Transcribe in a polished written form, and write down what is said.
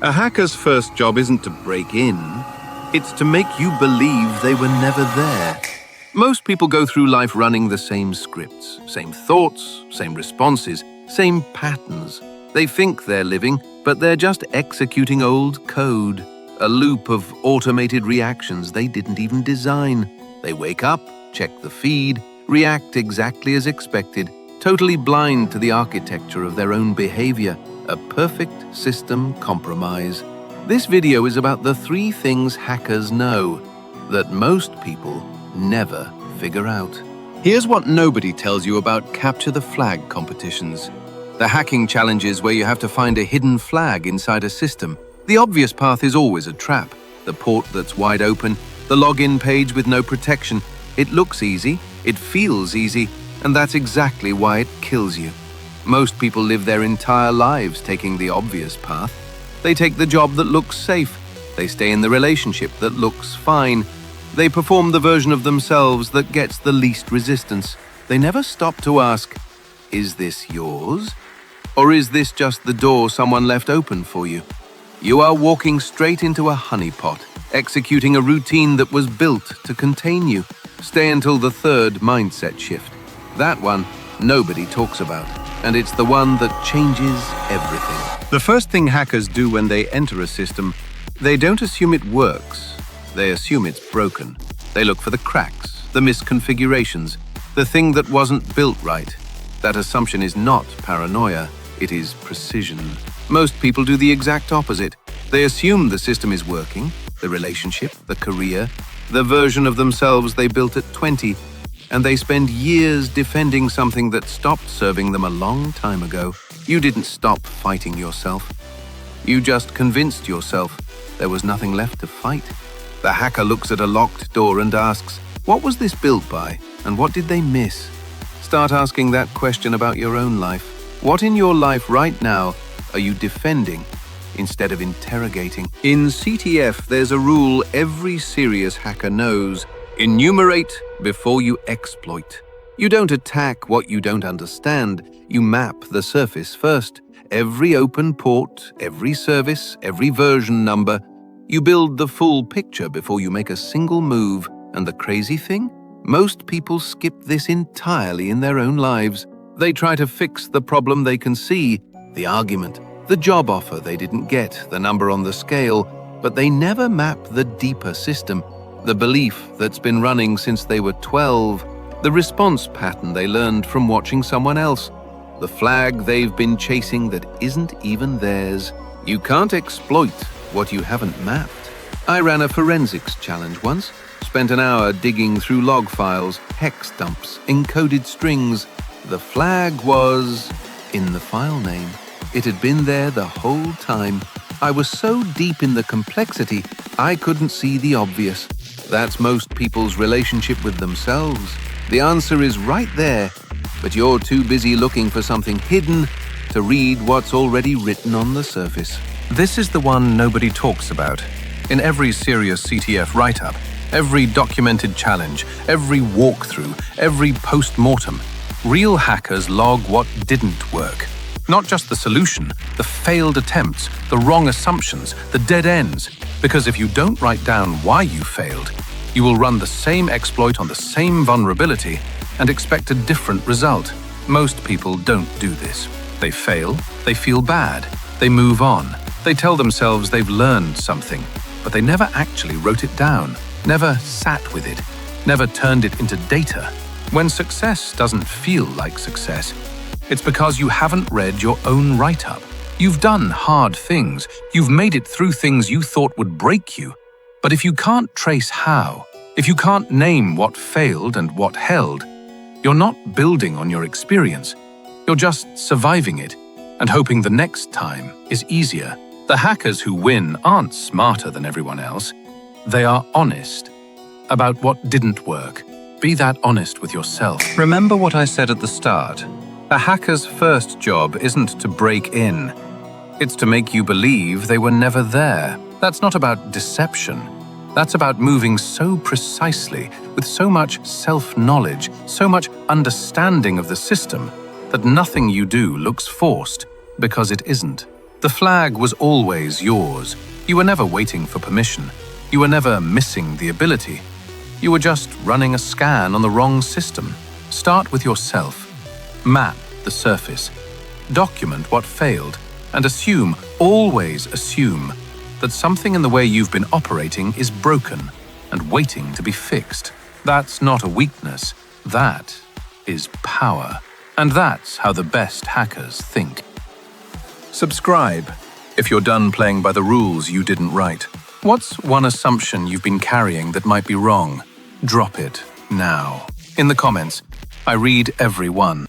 A hacker's first job isn't to break in, it's to make you believe they were never there. Most people go through life running the same scripts, same thoughts, same responses, same patterns. They think they're living, but they're just executing old code, a loop of automated reactions they didn't even design. They wake up, check the feed, react exactly as expected, totally blind to the architecture of their own behavior, a perfect system compromise. This video is about the 3 things hackers know that most people never figure out. Here's what nobody tells you about capture the flag competitions. The hacking challenges where you have to find a hidden flag inside a system. The obvious path is always a trap. The port that's wide open, the login page with no protection. It looks easy, it feels easy, and that's exactly why it kills you. Most people live their entire lives taking the obvious path. They take the job that looks safe. They stay in the relationship that looks fine. They perform the version of themselves that gets the least resistance. They never stop to ask, is this yours? Or is this just the door someone left open for you? You are walking straight into a honeypot, executing a routine that was built to contain you. Stay until the 3rd mindset shift. That one nobody talks about, and it's the one that changes everything. The first thing hackers do when they enter a system, they don't assume it works. They assume it's broken. They look for the cracks, the misconfigurations, the thing that wasn't built right. That assumption is not paranoia, it is precision. Most people do the exact opposite. They assume the system is working, the relationship, the career, the version of themselves they built at 20, and they spend years defending something that stopped serving them a long time ago. You didn't stop fighting yourself. You just convinced yourself there was nothing left to fight. The hacker looks at a locked door and asks, what was this built by, and what did they miss? Start asking that question about your own life. What in your life right now are you defending instead of interrogating? In CTF, there's a rule every serious hacker knows. Enumerate before you exploit. You don't attack what you don't understand. You map the surface first. Every open port, every service, every version number. You build the full picture before you make a single move. And the crazy thing? Most people skip this entirely in their own lives. They try to fix the problem they can see, the argument, the job offer they didn't get, the number on the scale, but they never map the deeper system, the belief that's been running since they were 12, the response pattern they learned from watching someone else, the flag they've been chasing that isn't even theirs. You can't exploit what you haven't mapped. I ran a forensics challenge once, spent an hour digging through log files, hex dumps, encoded strings. The flag was in the file name. It had been there the whole time. I was so deep in the complexity, I couldn't see the obvious. That's most people's relationship with themselves. The answer is right there, but you're too busy looking for something hidden to read what's already written on the surface. This is the one nobody talks about. In every serious CTF write-up, every documented challenge, every walkthrough, every post-mortem, real hackers log what didn't work. Not just the solution, the failed attempts, the wrong assumptions, the dead ends. Because if you don't write down why you failed, you will run the same exploit on the same vulnerability and expect a different result. Most people don't do this. They fail, they feel bad, they move on. They tell themselves they've learned something, but they never actually wrote it down, never sat with it, never turned it into data. When success doesn't feel like success, it's because you haven't read your own write-up. You've done hard things. You've made it through things you thought would break you. But if you can't trace how, if you can't name what failed and what held, you're not building on your experience. You're just surviving it and hoping the next time is easier. The hackers who win aren't smarter than everyone else. They are honest about what didn't work. Be that honest with yourself. Remember what I said at the start. A hacker's first job isn't to break in. It's to make you believe they were never there. That's not about deception. That's about moving so precisely, with so much self-knowledge, so much understanding of the system, that nothing you do looks forced, because it isn't. The flag was always yours. You were never waiting for permission. You were never missing the ability. You were just running a scan on the wrong system. Start with yourself. Map the surface. Document what failed. And assume, always assume, that something in the way you've been operating is broken and waiting to be fixed. That's not a weakness. That is power. And that's how the best hackers think. Subscribe if you're done playing by the rules you didn't write. What's one assumption you've been carrying that might be wrong? Drop it now. In the comments, I read every one.